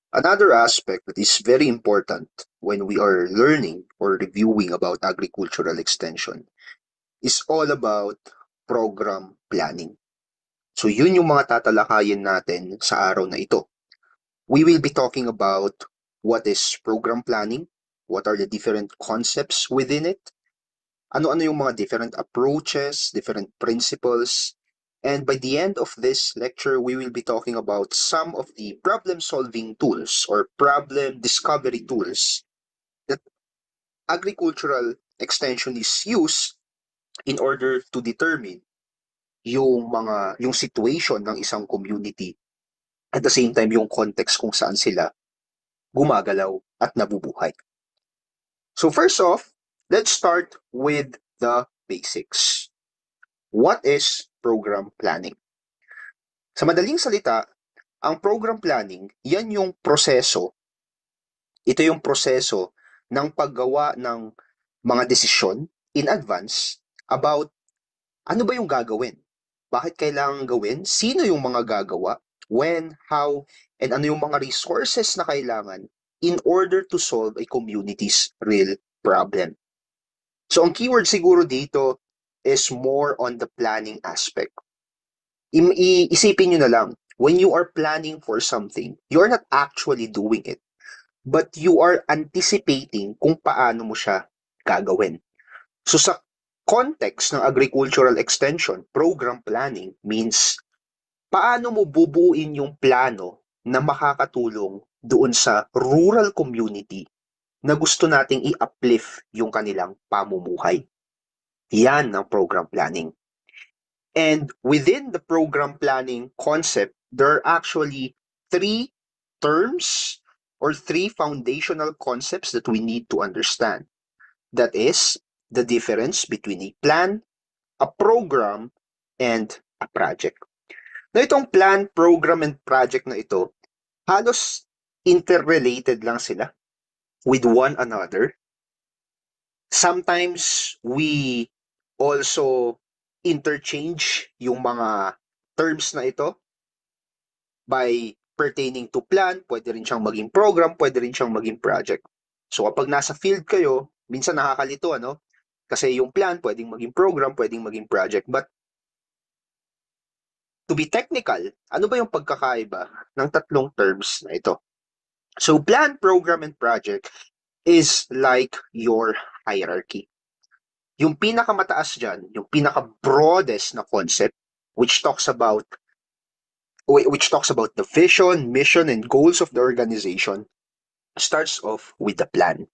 Another aspect that is very important when we are learning or reviewing about agricultural extension is all about program planning. So yun yung mga tatalakayin natin sa araw na ito. We will be talking about what is program planning, what are the different concepts within it, ano-ano yung mga different approaches, different principles, and by the end of this lecture, we will be talking about some of the problem-solving tools or problem discovery tools that agricultural extensionists use in order to determine yung situation ng isang community at the same time yung context kung saan sila gumagalaw at nabubuhay. So first off, let's start with the basics. What is program planning? Sa madaling salita, ang program planning, yan yung proseso. Ito yung proseso ng paggawa ng mga desisyon in advance about ano ba yung gagawin. Bakit kailangan gawin? Sino yung mga gagawa? When, how, and ano yung mga resources na kailangan in order to solve a community's real problem. So ang keyword siguro dito is more on the planning aspect. Isipin nyo na lang, when you are planning for something, you're not actually doing it, but you are anticipating kung paano mo siya gagawin. So sa context ng agricultural extension, program planning means paano mo bubuin yung plano na makakatulong doon sa rural community na gusto nating i-uplift yung kanilang pamumuhay. Yan ang program planning. And within the program planning concept, there are actually three terms or three foundational concepts that we need to understand. That is the difference between a plan, a program, and a project. Na itong plan, program, and project na ito, halos interrelated lang sila with one another. Sometimes we also interchange yung mga terms na ito by pertaining to plan, pwede rin siyang maging program, pwede rin siyang maging project. So kapag nasa field kayo, minsan nakakalito, ano? Kasi yung plan, pwedeng maging program, pwedeng maging project. But to be technical, ano ba yung pagkakaiba ng tatlong terms na ito? So plan, program, and project is like your hierarchy. Yung pinakamataas dyan, yung pinaka-broadest na concept, which talks about the vision, mission, and goals of the organization, starts off with the plan.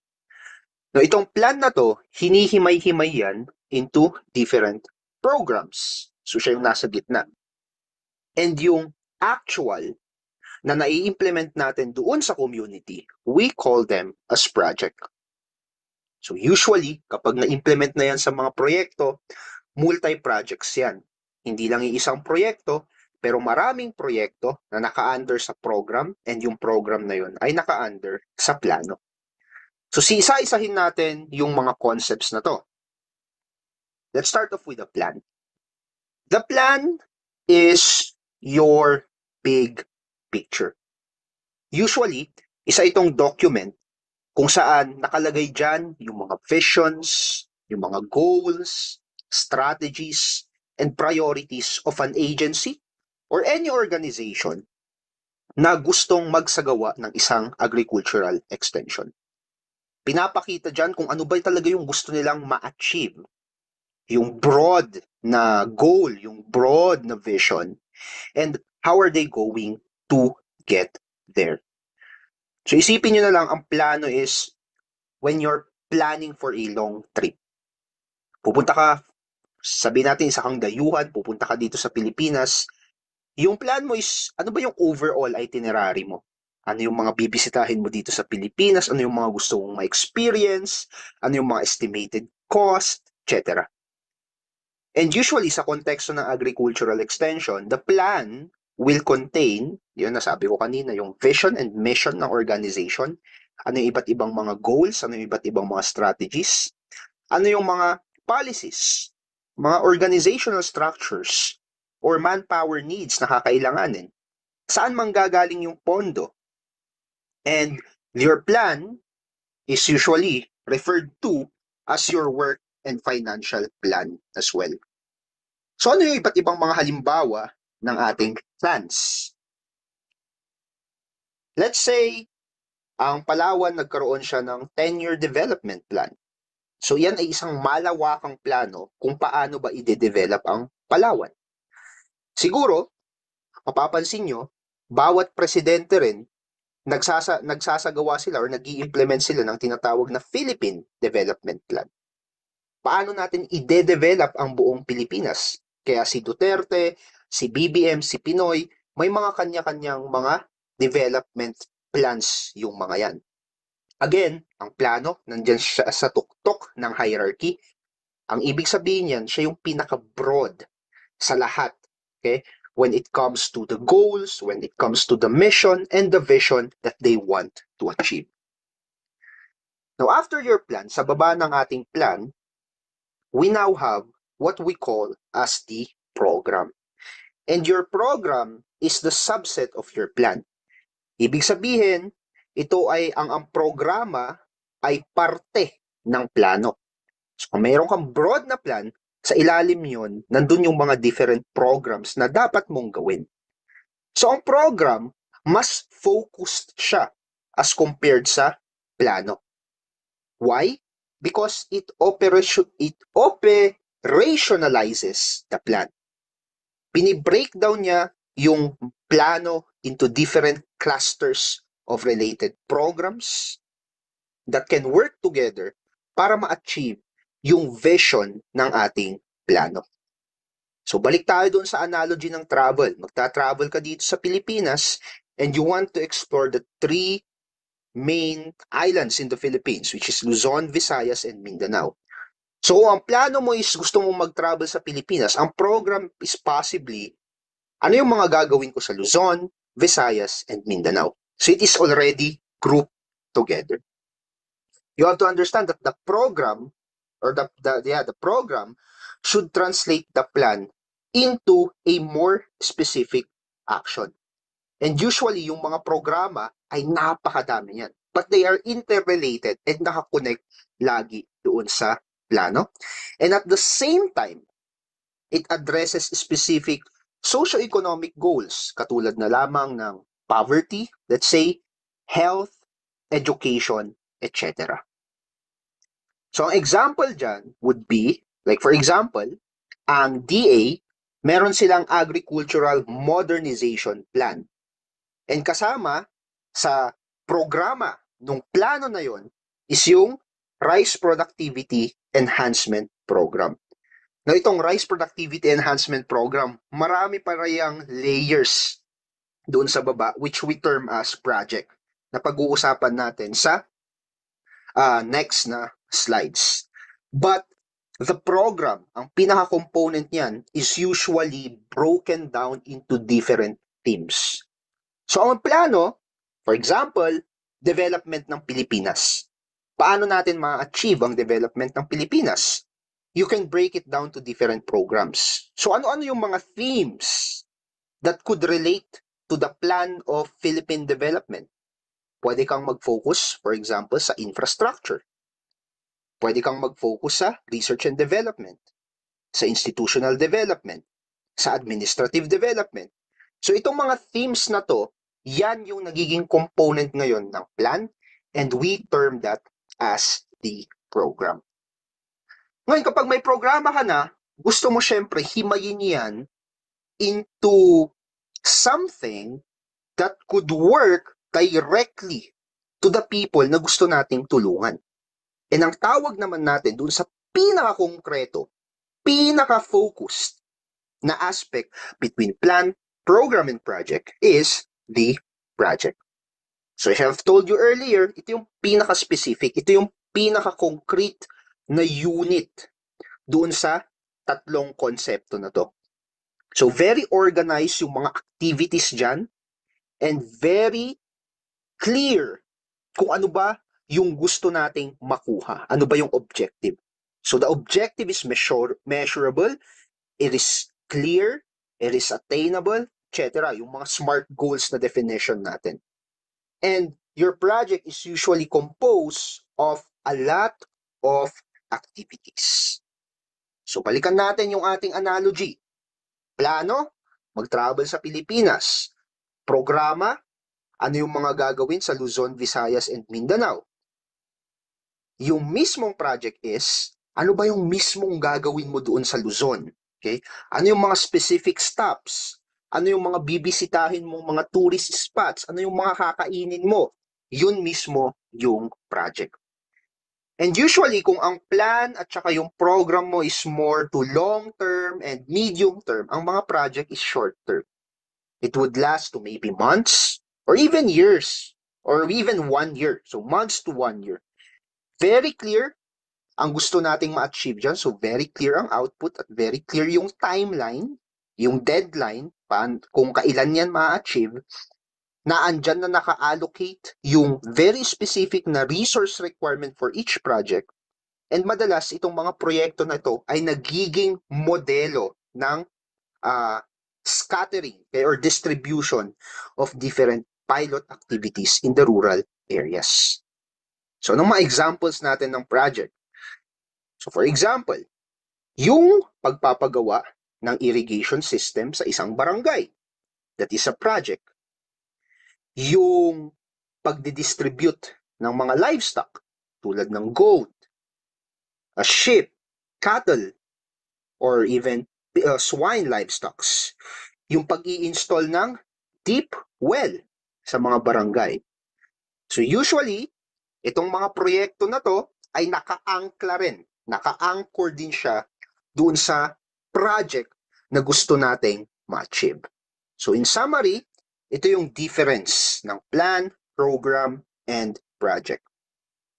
Now, itong plan na to, hinihimay-himay yan into different programs. So, siya yung nasa gitna. And yung actual na nai-implement natin doon sa community, we call them as project. So, usually, kapag na-implement na yan sa mga proyekto, multi-projects yan. Hindi lang isang proyekto, pero maraming proyekto na naka-under sa program and yung program na yun ay naka-under sa plano. So, isa-isahin natin yung mga concepts na to. Let's start off with the plan. The plan is your big picture. Usually, isa itong document kung saan nakalagay dyan yung mga visions, yung mga goals, strategies, and priorities of an agency or any organization na gustong magsagawa ng isang agricultural extension. Pinapakita dyan kung ano ba talaga yung gusto nilang ma-achieve. Yung broad na goal, yung broad na vision, and how are they going to get there. So isipin nyo na lang, ang plano is when you're planning for a long trip. Pupunta ka, sabihin natin isa kang dayuhan, pupunta ka dito sa Pilipinas, yung plan mo is, ano ba yung overall itinerary mo? Ano yung mga bibisitahin mo dito sa Pilipinas? Ano yung mga gusto mong ma-experience? Ano yung mga estimated cost? Etc. And usually, sa konteksto ng agricultural extension, the plan will contain, yun nasabi ko kanina, yung vision and mission ng organization, ano yung iba't ibang mga goals, ano yung iba't ibang mga strategies, ano yung mga policies, mga organizational structures, or manpower needs na kakailanganin. Saan manggagaling yung pondo? And your plan is usually referred to as your work and financial plan as well. So ano yung iba't ibang mga halimbawa ng ating plans? Let's say, ang Palawan nagkaroon siya ng 10-year development plan. So yan ay isang malawakang plano kung paano ba i-develop ang Palawan. Siguro, mapapansin nyo, bawat presidente rin, nagsasagawa sila or nag implement sila ng tinatawag na Philippine Development Plan. Paano natin i-develop ang buong Pilipinas? Kaya si Duterte, si BBM, si Pinoy, may mga kanya-kanyang mga development plans yung mga yan. Again, ang plano, nandyan siya sa tuktok ng hierarchy. Ang ibig sabihin yan, siya yung pinaka-broad sa lahat. Okay? When it comes to the goals, when it comes to the mission and the vision that they want to achieve. Now, after your plan, sa baba ng ating plan, we now have what we call as the program. And your program is the subset of your plan. Ibig sabihin, ito ay ang programa ay parte ng plano. So kung mayroon kang broad na plan, sa ilalim yon, nandun yung mga different programs na dapat mong gawin. So ang program, mas focused siya as compared sa plano. Why? Because it operationalizes the plan. Binibreakdown niya yung plano into different clusters of related programs that can work together para ma-achieve yung vision ng ating plano. So balik tayo doon sa analogy ng travel. Magta-travel ka dito sa Pilipinas and you want to explore the 3 main islands in the Philippines, which is Luzon, Visayas, and Mindanao. So kung ang plano mo is gusto mong mag-travel sa Pilipinas, ang program is possibly ano yung mga gagawin ko sa Luzon, Visayas, and Mindanao. So it is already grouped together. You have to understand that the program or the program should translate the plan into a more specific action. And usually, yung mga programa ay napakadami yan. But they are interrelated and nakakonect lagi doon sa plano. And at the same time, it addresses specific socio-economic goals katulad na lamang ng poverty, let's say, health, education, etc. So, ang example dyan would be, like for example, ang DA, meron silang agricultural modernization plan. And kasama sa programa ng plano na yon is yung Rice Productivity Enhancement Program. Now, itong Rice Productivity Enhancement Program, marami pa rayang layers doon sa baba, which we term as project, na pag-uusapan natin sa next na slides. But the program, ang pinaka-component niyan is usually broken down into different themes. So ang plano, for example, development ng Pilipinas. Paano natin ma-achieve ang development ng Pilipinas? You can break it down to different programs. So ano-ano yung mga themes that could relate to the plan of Philippine development? Pwede kang mag-focus, for example, sa infrastructure. Pwede kang mag-focus sa research and development, sa institutional development, sa administrative development. So itong mga themes na to, yan yung nagiging component ngayon ng plan, and we term that as the program. Ngayon, kapag may programa ka na, gusto mo syempre himayin yan into something that could work directly to the people na gusto nating tulungan. And ang tawag naman natin dun sa pinaka-konkreto, pinaka-focused na aspect between plan, program, and project is the project. So I have told you earlier, ito yung pinaka-specific, ito yung pinaka-concrete na unit doon sa tatlong konsepto na to. So very organized yung mga activities dyan and very clear kung ano ba yung gusto nating makuha. Ano ba yung objective? So the objective is measurable, it is clear, it is attainable, etc. Yung mga SMART goals na definition natin. And your project is usually composed of a lot of activities. So balikan natin yung ating analogy. Plano, mag-travel sa Pilipinas. Programa, ano yung mga gagawin sa Luzon, Visayas, and Mindanao. Yung mismong project is, ano ba yung mismong gagawin mo doon sa Luzon? Okay? Ano yung mga specific stops? Ano yung mga bibisitahin mong mga tourist spots? Ano yung mga kakainin mo? Yun mismo yung project. And usually, kung ang plan at saka yung program mo is more to long-term and medium-term, ang mga project is short-term. It would last to maybe months or even years or even 1 year. So months to 1 year. Very clear ang gusto nating ma-achieve dyan. So very clear ang output at very clear yung timeline, yung deadline, kung kailan yan ma-achieve, na andyan na naka-allocate yung very specific na resource requirement for each project. And madalas, itong mga proyekto na ito ay nagiging modelo ng scattering or distribution of different pilot activities in the rural areas. So, anong mga examples natin ng project? So, for example, yung pagpapagawa ng irrigation system sa isang barangay. That is a project. Yung pagdidistribute ng mga livestock tulad ng goat, a sheep, cattle, or even swine livestocks. Yung pag-i-install ng deep well sa mga barangay. So usually, itong mga proyekto na to ay naka-angkla rin. Naka-anchor din siya doon sa project na gusto nating ma-achieve. So in summary, ito yung difference ng plan, program, and project.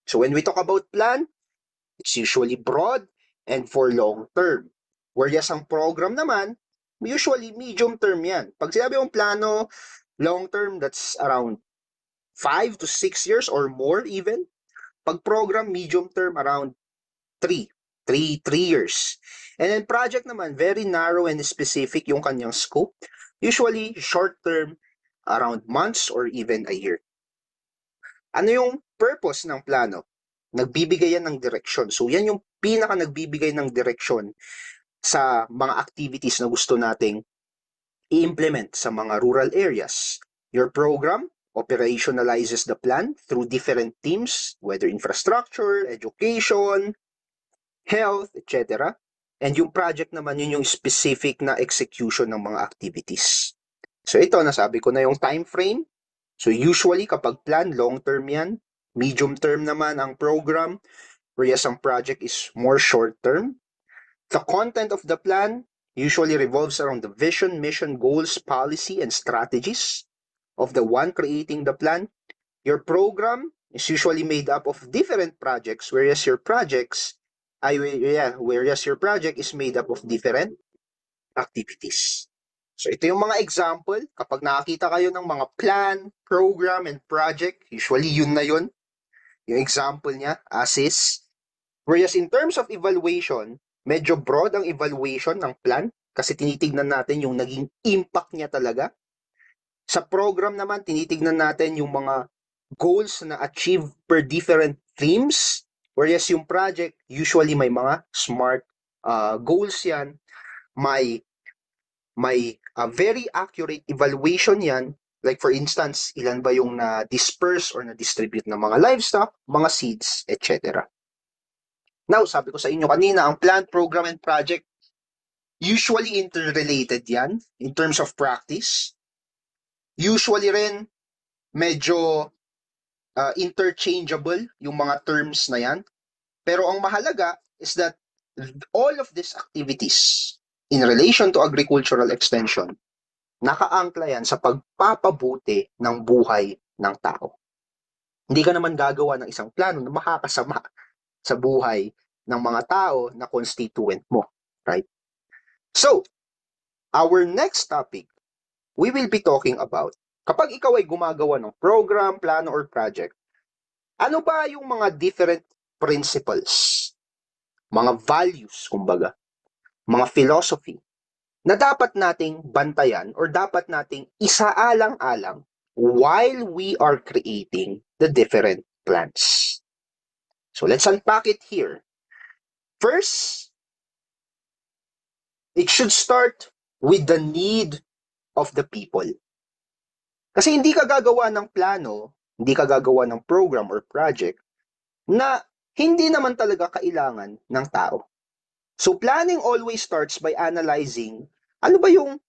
So when we talk about plan, it's usually broad and for long term. Whereas ang program naman, usually medium term yan. Pag sinabi yung plano, long term, that's around 5 to 6 years or more even. Pag program, medium term, around 3 years. And then project naman, very narrow and specific yung kanyang scope. Usually, short term, around months or even a year. Ano yung purpose ng plano? Nagbibigay yan ng direksyon. So yan yung pinaka nagbibigay ng direksyon sa mga activities na gusto nating i-implement sa mga rural areas. Your program operationalizes the plan through different teams, whether infrastructure, education, health, etc. And yung project naman, yun yung specific na execution ng mga activities. So ito, nasabi ko na yung time frame. So usually kapag plan, long-term yan. Medium-term naman ang program, whereas ang project is more short-term. The content of the plan usually revolves around the vision, mission, goals, policy, and strategies of the one creating the plan. Your program is usually made up of different projects, whereas your project is made up of different activities. So ito yung mga example. Kapag nakakita kayo ng mga plan, program, and project, usually yun na yun. Yung example niya, ASIS. Whereas in terms of evaluation, medyo broad ang evaluation ng plan kasi tinitignan natin yung naging impact niya talaga. Sa program naman, tinitignan natin yung mga goals na achieve per different themes. Whereas yung project, usually may mga SMART goals yan. May very accurate evaluation yan. Like for instance, ilan ba yung na-disperse or na-distribute ng mga livestock, mga seeds, etc. Now, sabi ko sa inyo kanina, ang plan, program, and project, usually interrelated yan in terms of practice. Usually rin, medyo interchangeable yung mga terms na yan. Pero ang mahalaga is that all of these activities in relation to agricultural extension, nakaangkla yan sa pagpapabuti ng buhay ng tao. Hindi ka naman gagawa ng isang plano na makakasama sa buhay ng mga tao na constituent mo, right? So, our next topic, we will be talking about, kapag ikaw ay gumagawa ng program, plano, or project, ano ba yung mga different principles, mga values, kumbaga, mga philosophy, na dapat nating bantayan or dapat nating isaalang-alang while we are creating the different plans. So let's unpack it here. First, it should start with the need of the people. Kasi hindi ka gagawa ng plano, hindi ka gagawa ng program or project na hindi naman talaga kailangan ng tao. So planning always starts by analyzing ano ba yung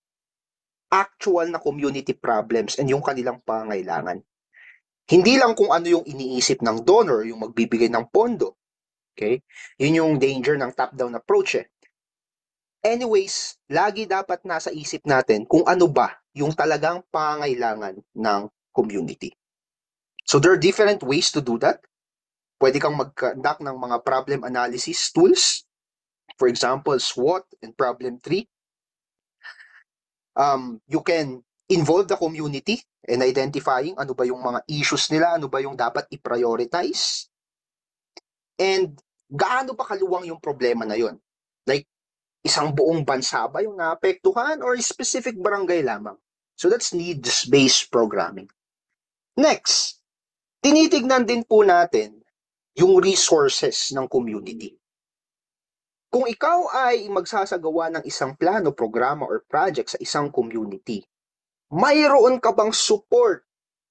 actual na community problems and yung kanilang pangailangan. Hindi lang kung ano yung iniisip ng donor, yung magbibigay ng pondo. Okay? Yun yung danger ng top-down approach eh. Anyways, lagi dapat nasa isip natin kung ano ba yung talagang pangailangan ng community. So there are different ways to do that. Pwede kang mag-conduct ng mga problem analysis tools. For example, SWOT and problem tree. You can involve the community in identifying ano ba yung mga issues nila, ano ba yung dapat i-prioritize, and gaano ba kaluwang yung problema na yon. Like, isang buong bansa ba yung naapektuhan or specific barangay lamang? So that's needs-based programming. Next, tinitignan din po natin yung resources ng community. Kung ikaw ay magsasagawa ng isang plano, programa, or project sa isang community, mayroon ka bang support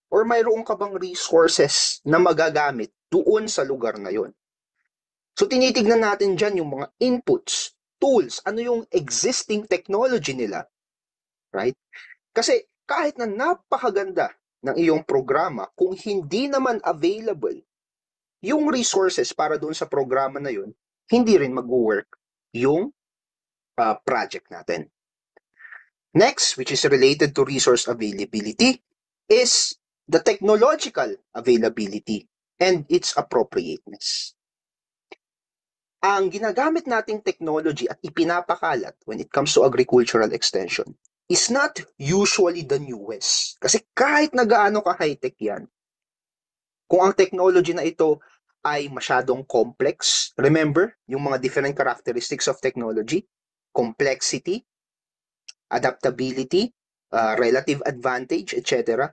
or mayroon ka bang resources na magagamit doon sa lugar na yon? So tinitignan natin dyan yung mga inputs, tools, ano yung existing technology nila, right? Kasi kahit na napakaganda ng iyong programa, kung hindi naman available yung resources para doon sa programa na yun, hindi rin mag-work yung project natin. Next, which is related to resource availability, is the technological availability and its appropriateness. Ang ginagamit nating technology at ipinapakalat when it comes to agricultural extension is not usually the newest. Kasi kahit na gaano ka-high-tech yan, kung ang technology na ito ay masyadong complex, remember, yung mga different characteristics of technology, complexity, adaptability, relative advantage, etc.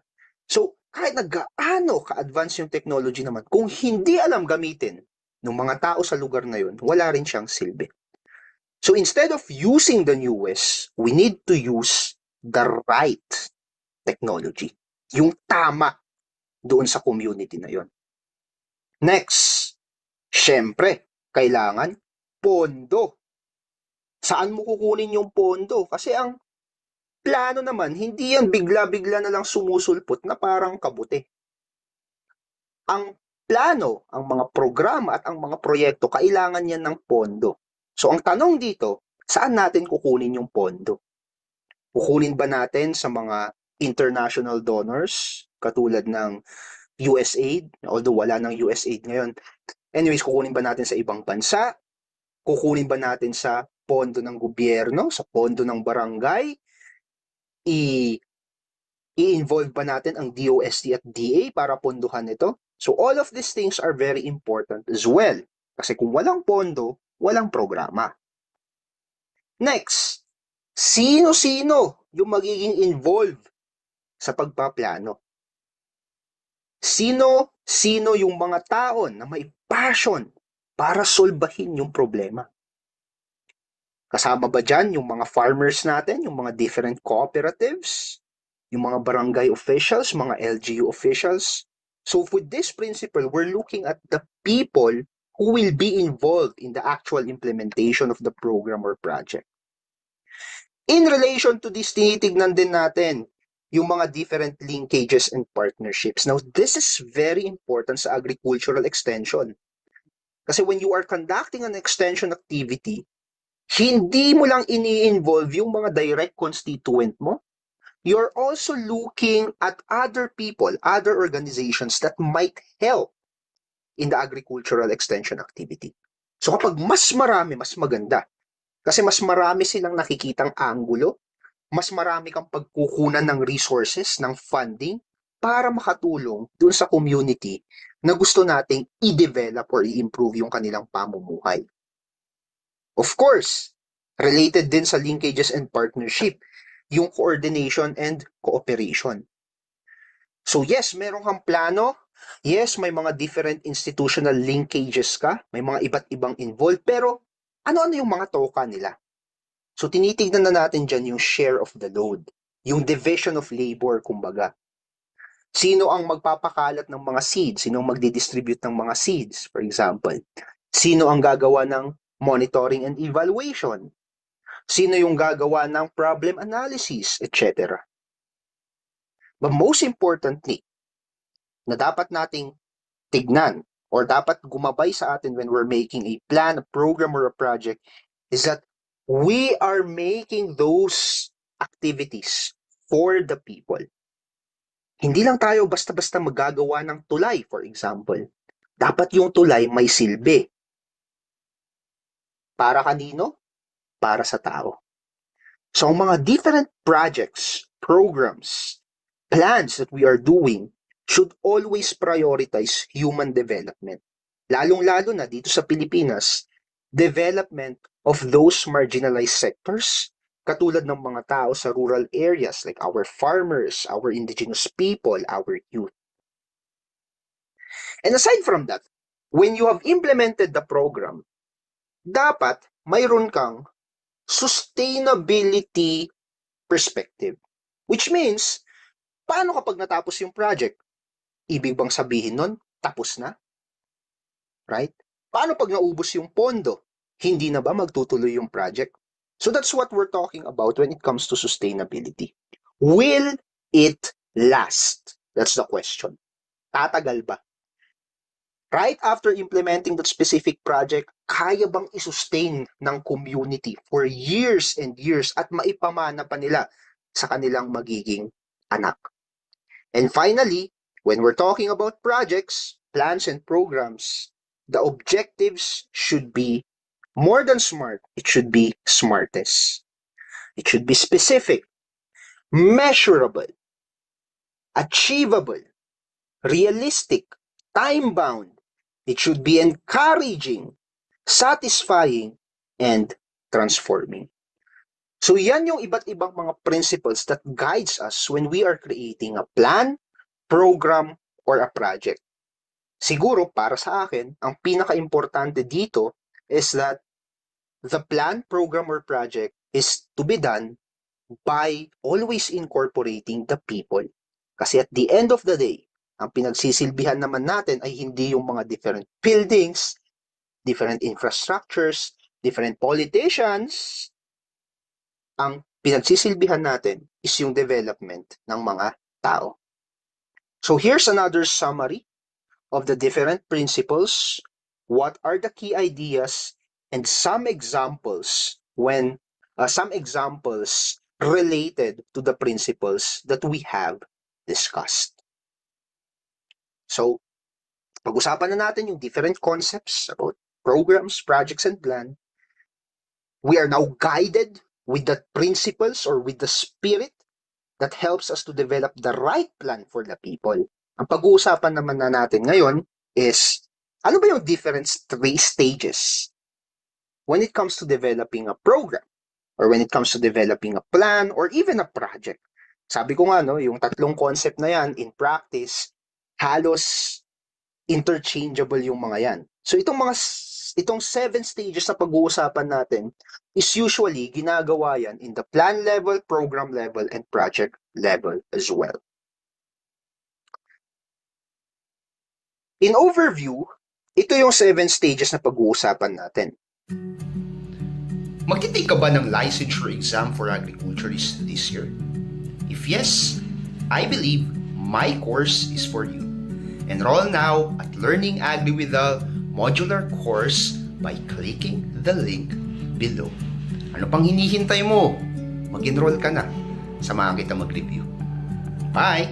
So, kahit na gaano ka-advance yung technology naman, kung hindi alam gamitin ng mga tao sa lugar na yun, wala rin siyang silbi. So, instead of using the newest, we need to use the right technology. Yung tama doon sa community na yun. Next, syempre, kailangan pondo. Saan mo kukunin yung pondo? Kasi ang plano naman, hindi yan bigla-bigla na lang sumusulpot na parang kabuti. Ang plano, ang mga programa at ang mga proyekto, kailangan yan ng pondo. So ang tanong dito, saan natin kukunin yung pondo? Kukunin ba natin sa mga international donors, katulad ng USAID, although wala ng USAID ngayon. Anyways, kukunin ba natin sa ibang bansa? Kukunin ba natin sa pondo ng gobyerno, sa pondo ng barangay? I-involve ba natin ang DOST at DA para pondohan ito? So all of these things are very important as well. Kasi kung walang pondo, walang programa. Next, sino-sino yung magiging involved sa pagpaplano? Sino yung mga tao na may passion para solbahin yung problema? Kasama ba dyan yung mga farmers natin, yung mga different cooperatives, yung mga barangay officials, mga LGU officials? So with this principle, we're looking at the people who will be involved in the actual implementation of the program or project. In relation to this, tinitignan din natin yung mga different linkages and partnerships. Now, this is very important sa agricultural extension. Kasi when you are conducting an extension activity, hindi mo lang ini-involve yung mga direct constituent mo. You're also looking at other people, other organizations that might help in the agricultural extension activity. So kapag mas marami, mas maganda. Kasi mas marami silang nakikitang anggulo, mas marami kang pagkukunan ng resources, ng funding, para makatulong dun sa community na gusto nating i-develop or i-improve yung kanilang pamumuhay. Of course, related din sa linkages and partnership, yung coordination and cooperation. So yes, meron kang plano. Yes, may mga different institutional linkages ka. May mga iba't ibang involved. Pero ano-ano yung mga toka nila? So tinitignan na natin dyan yung share of the load. Yung division of labor, kumbaga. Sino ang magpapakalat ng mga seeds? Sino ang magdidistribute ng mga seeds, for example? Sino ang gagawa ng monitoring and evaluation? Sino yung gagawa ng problem analysis, etc. But most importantly, na dapat nating tignan or dapat gumabay sa atin when we're making a plan, a program, or a project is that we are making those activities for the people. Hindi lang tayo basta-basta magagawa ng tulay, for example. Dapat yung tulay may silbi. Para kanino? Para sa tao. So, ang mga different projects, programs, plans that we are doing should always prioritize human development. Lalong-lalo na dito sa Pilipinas, development of those marginalized sectors, katulad ng mga tao sa rural areas like our farmers, our indigenous people, our youth. And aside from that, when you have implemented the program, dapat mayroon kang sustainability perspective. Which means, paano kapag natapos yung project? Ibig bang sabihin nun, tapos na? Right? Paano pag naubos yung pondo? Hindi na ba magtutuloy yung project? So that's what we're talking about when it comes to sustainability. Will it last? That's the question. Tatagal ba? Right after implementing that specific project, kaya bang isustain ng community for years and years at maipamana pa nila sa kanilang magiging anak? And finally, when we're talking about projects, plans, and programs, the objectives should be more than smart. It should be smartest. It should be specific, measurable, achievable, realistic, time-bound. It should be encouraging, satisfying, and transforming. So yan yung iba't ibang mga principles that guides us when we are creating a plan, program, or a project. Siguro, para sa akin, ang pinaka-importante dito is that the plan, program, or project is to be done by always incorporating the people. Kasi at the end of the day, ang pinagsisilbihan naman natin ay hindi yung mga different buildings, different infrastructures, different politicians. Ang pinagsisilbihan natin is yung development ng mga tao. So here's another summary of the different principles, what are the key ideas, and some examples related to the principles that we have discussed. So, pag-usapan na natin yung different concepts about programs, projects, and plan. We are now guided with the principles or with the spirit that helps us to develop the right plan for the people. Ang pag-uusapan naman na natin ngayon is, ano ba yung different three stages when it comes to developing a program or when it comes to developing a plan or even a project? Sabi ko nga, no, yung tatlong concept na yan, in practice, halos interchangeable yung mga yan. So itong 7 stages na pag-uusapan natin is usually ginagawa yan in the plan level, program level, and project level as well. In overview, ito yung 7 stages na pag-uusapan natin. Magti-take ka ba ng licensure exam for agriculturists this year? If yes, I believe my course is for you. Enroll now at Learning Agri with a modular course by clicking the link below. Ano pang hinihintay mo? Mag-enroll ka na. Samahan kita mag-review. Bye!